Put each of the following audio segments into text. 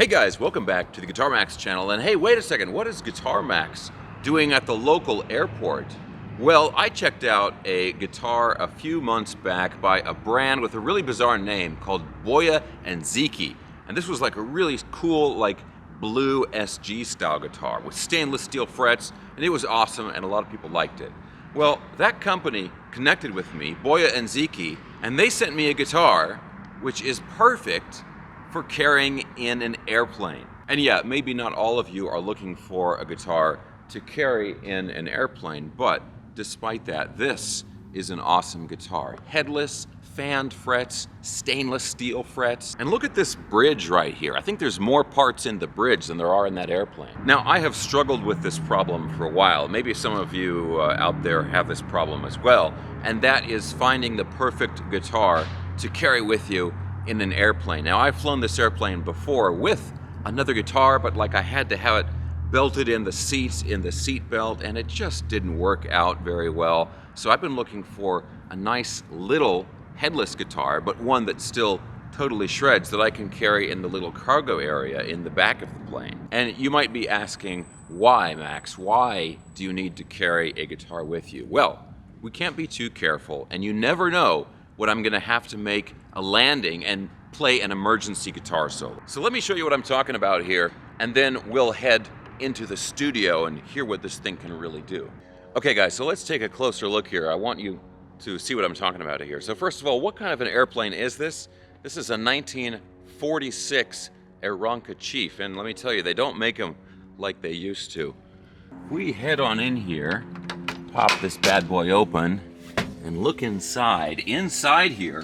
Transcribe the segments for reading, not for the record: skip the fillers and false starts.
Hey guys, welcome back to the Guitar Max channel. And hey, wait a second, what is Guitar Max doing at the local airport? Well, I checked out a guitar a few months back by a brand with a really bizarre name called Boya Ziqi. And this was like a really cool, like blue SG style guitar with stainless steel frets, and it was awesome and a lot of people liked it. Well, that company connected with me, Boya Ziqi, and they sent me a guitar which is perfect for carrying in an airplane. And yeah, maybe not all of you are looking for a guitar to carry in an airplane, but despite that, this is an awesome guitar. Headless, fanned frets, stainless steel frets. And look at this bridge right here. I think there's more parts in the bridge than there are in that airplane. Now, I have struggled with this problem for a while. Maybe some of you out there have this problem as well, and that is finding the perfect guitar to carry with you in an airplane. Now, I've flown this airplane before with another guitar, but like I had to have it belted in the seats, in the seat belt, and it just didn't work out very well. So I've been looking for a nice little headless guitar, but one that still totally shreds, that I can carry in the little cargo area in the back of the plane. And you might be asking, why, Max? Why do you need to carry a guitar with you? Well, we can't be too careful, and you never know when I'm gonna have to make a landing and play an emergency guitar solo. So let me show you what I'm talking about here, and then we'll head into the studio and hear what this thing can really do. Okay guys, so let's take a closer look here. I want you to see what I'm talking about here. So first of all, what kind of an airplane is this? This is a 1946 Aeronca Chief, and let me tell you, they don't make them like they used to. We head on in here, pop this bad boy open, and look inside. Inside here,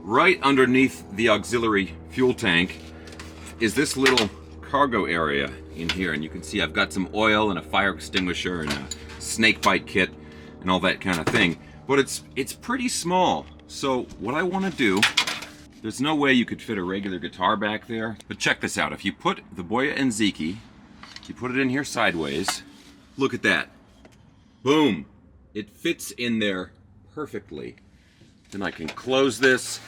right underneath the auxiliary fuel tank, is this little cargo area in here. And you can see I've got some oil and a fire extinguisher and a snake bite kit and all that kind of thing. But it's pretty small. So what I want to do, there's no way you could fit a regular guitar back there. But check this out. If you put the Boya Ziqi, you put it in here sideways, look at that. Boom. It fits in there perfectly. Then I can close this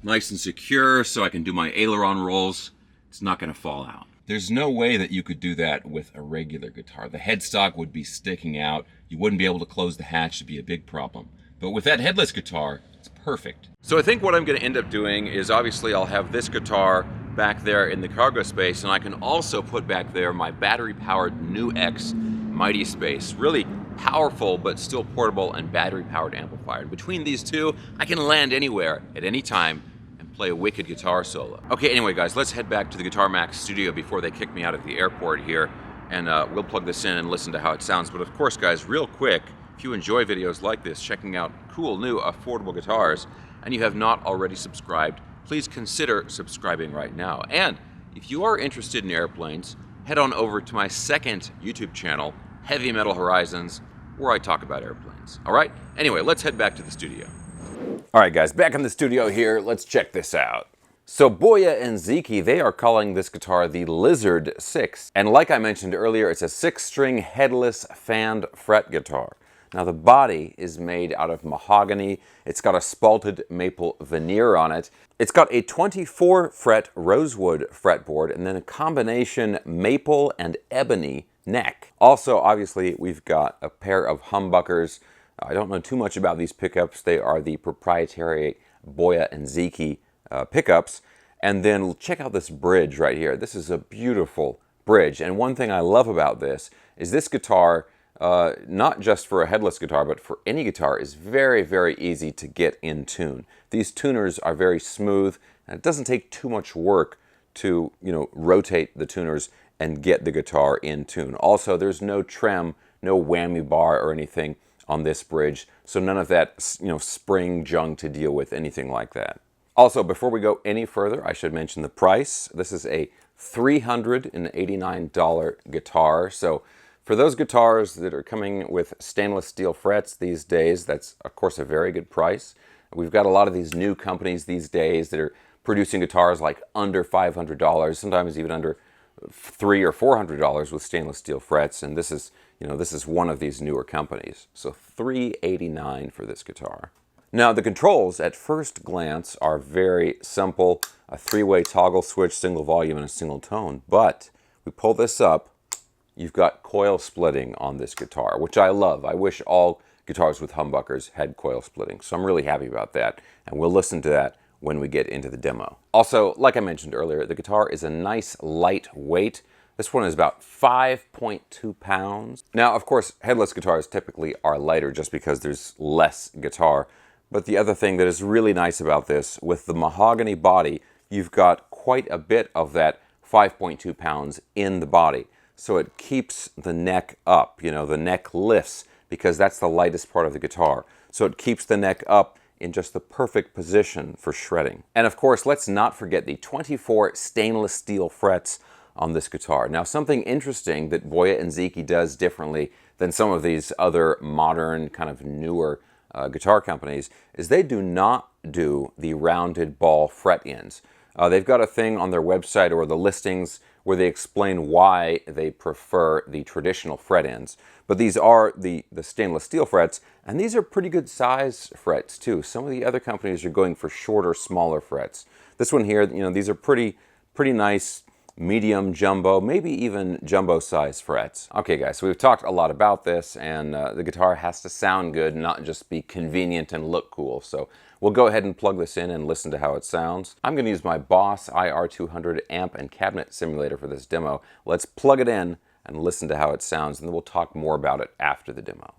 nice and secure so I can do my aileron rolls. It's not going to fall out. There's no way that you could do that with a regular guitar. The headstock would be sticking out. You wouldn't be able to close the hatch. It'd be a big problem. But with that headless guitar, it's perfect. So I think what I'm going to end up doing is, obviously I'll have this guitar back there in the cargo space, and I can also put back there my battery-powered Nu X Mighty Space. Really powerful, but still portable and battery-powered amplifier. And between these two, I can land anywhere at any time and play a wicked guitar solo. Okay, anyway guys, let's head back to the Guitar Max studio before they kick me out at the airport here, and we'll plug this in and listen to how it sounds. But of course guys, real quick, if you enjoy videos like this, checking out cool, new, affordable guitars, and you have not already subscribed, please consider subscribing right now. And if you are interested in airplanes, head on over to my second YouTube channel, Heavy Metal Horizons, where I talk about airplanes. All right? Anyway, let's head back to the studio. All right, guys, back in the studio here. Let's check this out. So Boya Ziqi, they are calling this guitar the Lizard-6. And like I mentioned earlier, it's a 6-string headless fanned fret guitar. Now the body is made out of mahogany. It's got a spalted maple veneer on it. It's got a 24 fret rosewood fretboard and then a combination maple and ebony neck. Also, obviously, we've got a pair of humbuckers. I don't know too much about these pickups. They are the proprietary Boya Ziqi pickups. And then check out this bridge right here. This is a beautiful bridge. And one thing I love about this is this guitar, not just for a headless guitar, but for any guitar, is very, very easy to get in tune. These tuners are very smooth, and it doesn't take too much work to, rotate the tuners and get the guitar in tune. Also, there's no trem, no whammy bar or anything on this bridge, so none of that, spring junk to deal with, anything like that. Also, before we go any further, I should mention the price. This is a $389 guitar, so for those guitars that are coming with stainless steel frets these days, that's of course a very good price. We've got a lot of these new companies these days that are producing guitars like under $500, sometimes even under $300 or $400 with stainless steel frets, and this is, this is one of these newer companies. So $389 for this guitar. Now the controls at first glance are very simple, a three-way toggle switch, single volume and a single tone, but we pull this up, you've got coil splitting on this guitar, which I love. I wish all guitars with humbuckers had coil splitting, so I'm really happy about that, and we'll listen to that when we get into the demo. Also, like I mentioned earlier, the guitar is a nice light weight. This one is about 5.2 pounds. Now, of course, headless guitars typically are lighter just because there's less guitar. But the other thing that is really nice about this, with the mahogany body, you've got quite a bit of that 5.2 pounds in the body. So it keeps the neck up, you know, the neck lifts because that's the lightest part of the guitar. So it keeps the neck up in just the perfect position for shredding. And of course, let's not forget the 24 stainless steel frets on this guitar. Now, something interesting that Boya and Ziqi does differently than some of these other modern, kind of newer guitar companies is they do not do the rounded ball fret ends. They've got a thing on their website or the listings where they explain why they prefer the traditional fret ends. But these are the stainless steel frets, and these are pretty good size frets too. Some of the other companies are going for shorter, smaller frets. This one here, you know, these are pretty nice, medium, jumbo, maybe even jumbo size frets. Okay guys, so we've talked a lot about this, and the guitar has to sound good, not just be convenient and look cool. So we'll go ahead and plug this in and listen to how it sounds. I'm going to use my Boss IR200 amp and cabinet simulator for this demo. Let's plug it in and listen to how it sounds, and then we'll talk more about it after the demo.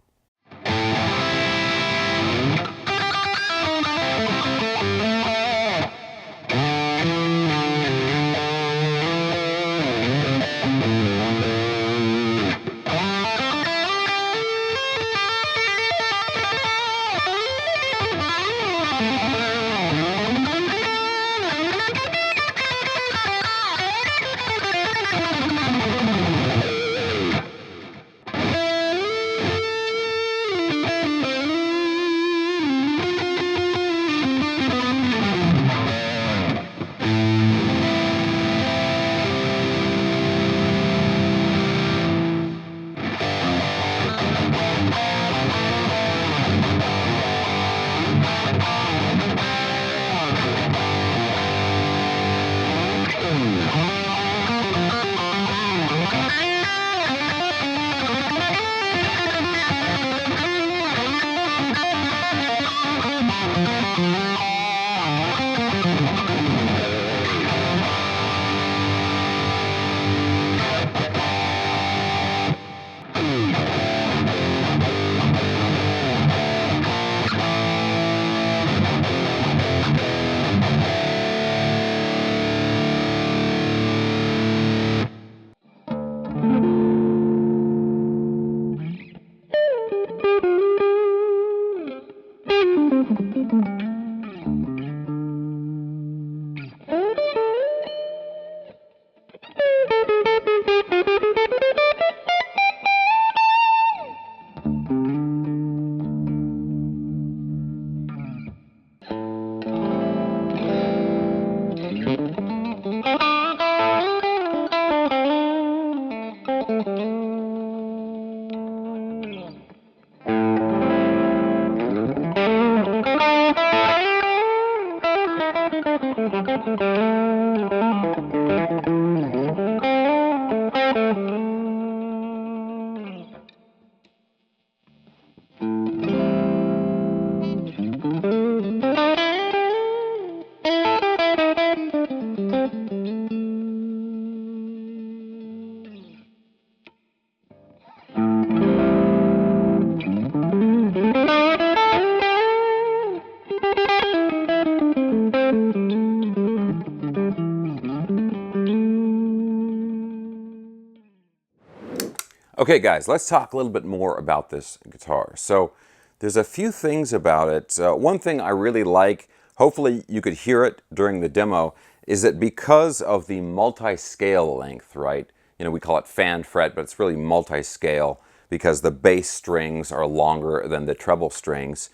Okay guys, let's talk a little bit more about this guitar. So there's a few things about it. One thing I really like, hopefully you could hear it during the demo, is that because of the multi-scale length, right? You know, we call it fan fret, but it's really multi-scale because the bass strings are longer than the treble strings.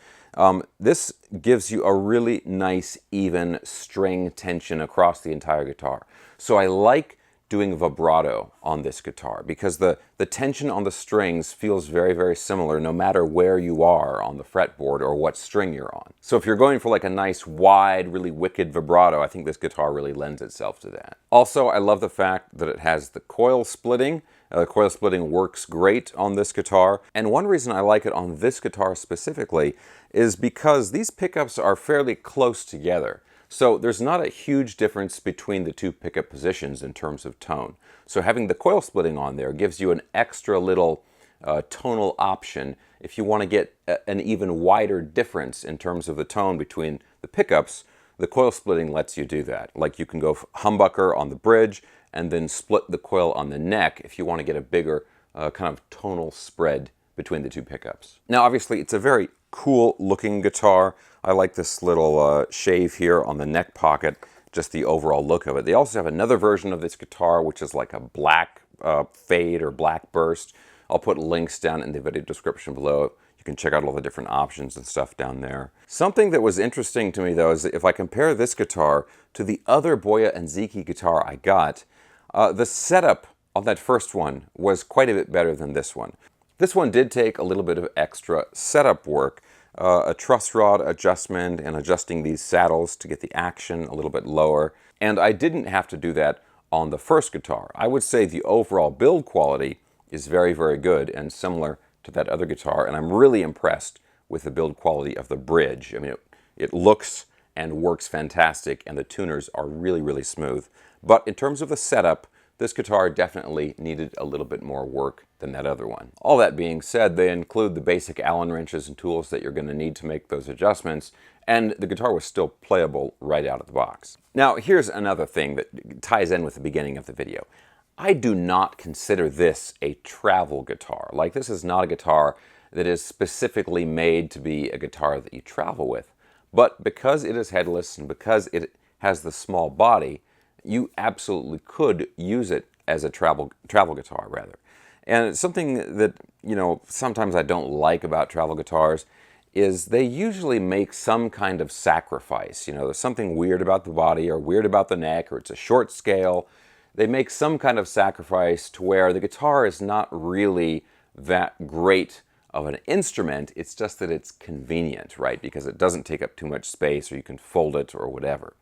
This gives you a really nice, even string tension across the entire guitar. So I like doing vibrato on this guitar because the tension on the strings feels very, very similar no matter where you are on the fretboard or what string you're on. So if you're going for like a nice wide, really wicked vibrato, I think this guitar really lends itself to that. Also, I love the fact that it has the coil splitting. Coil splitting works great on this guitar, and one reason I like it on this guitar specifically is because these pickups are fairly close together. So there's not a huge difference between the two pickup positions in terms of tone. So having the coil splitting on there gives you an extra little tonal option if you want to get an even wider difference in terms of the tone between the pickups. The coil splitting lets you do that. Like you can go humbucker on the bridge and then split the coil on the neck if you want to get a bigger kind of tonal spread between the two pickups. Now obviously it's a very cool looking guitar. I like this little shave here on the neck pocket, just the overall look of it. They also have another version of this guitar which is like a black fade or black burst. I'll put links down in the video description below. You can check out all the different options and stuff down there. Something that was interesting to me though is that if I compare this guitar to the other Boya and Ziqi guitar I got, the setup on that first one was quite a bit better than this one. This one did take a little bit of extra setup work, a truss rod adjustment and adjusting these saddles to get the action a little bit lower, and I didn't have to do that on the first guitar. I would say the overall build quality is very, very good and similar to that other guitar, and I'm really impressed with the build quality of the bridge. I mean, it looks and works fantastic, and the tuners are really, really smooth. But in terms of the setup, this guitar definitely needed a little bit more work than that other one. All that being said, they include the basic Allen wrenches and tools that you're going to need to make those adjustments, and the guitar was still playable right out of the box. Now, here's another thing that ties in with the beginning of the video. I do not consider this a travel guitar. Like, this is not a guitar that is specifically made to be a guitar that you travel with. But because it is headless and because it has the small body, you absolutely could use it as a travel guitar, rather. And it's something that, you know, sometimes I don't like about travel guitars is they usually make some kind of sacrifice. You know, there's something weird about the body or weird about the neck, or it's a short scale. They make some kind of sacrifice to where the guitar is not really that great of an instrument. It's just that it's convenient, right? Because it doesn't take up too much space, or you can fold it or whatever.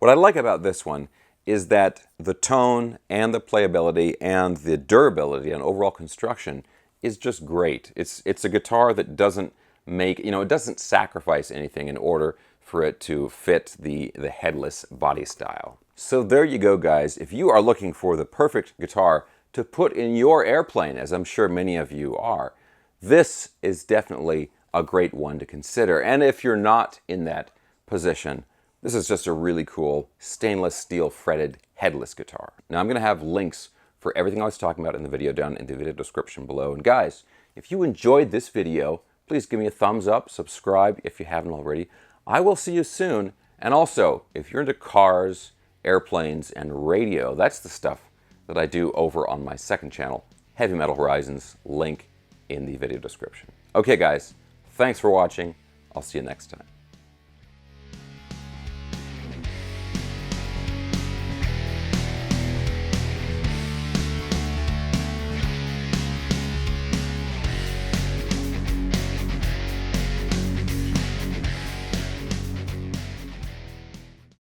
What I like about this one is that the tone and the playability and the durability and overall construction is just great. It's a guitar that doesn't make, you know, it doesn't sacrifice anything in order for it to fit the headless body style. So there you go, guys. If you are looking for the perfect guitar to put in your airplane, as I'm sure many of you are, this is definitely a great one to consider. And if you're not in that position, this is just a really cool stainless steel fretted headless guitar. Now I'm going to have links for everything I was talking about in the video down in the video description below. And guys, if you enjoyed this video, please give me a thumbs up, subscribe if you haven't already. I will see you soon. And also, if you're into cars, airplanes, and radio, that's the stuff that I do over on my second channel, Heavy Metal Horizons, link in the video description. Okay guys, thanks for watching. I'll see you next time.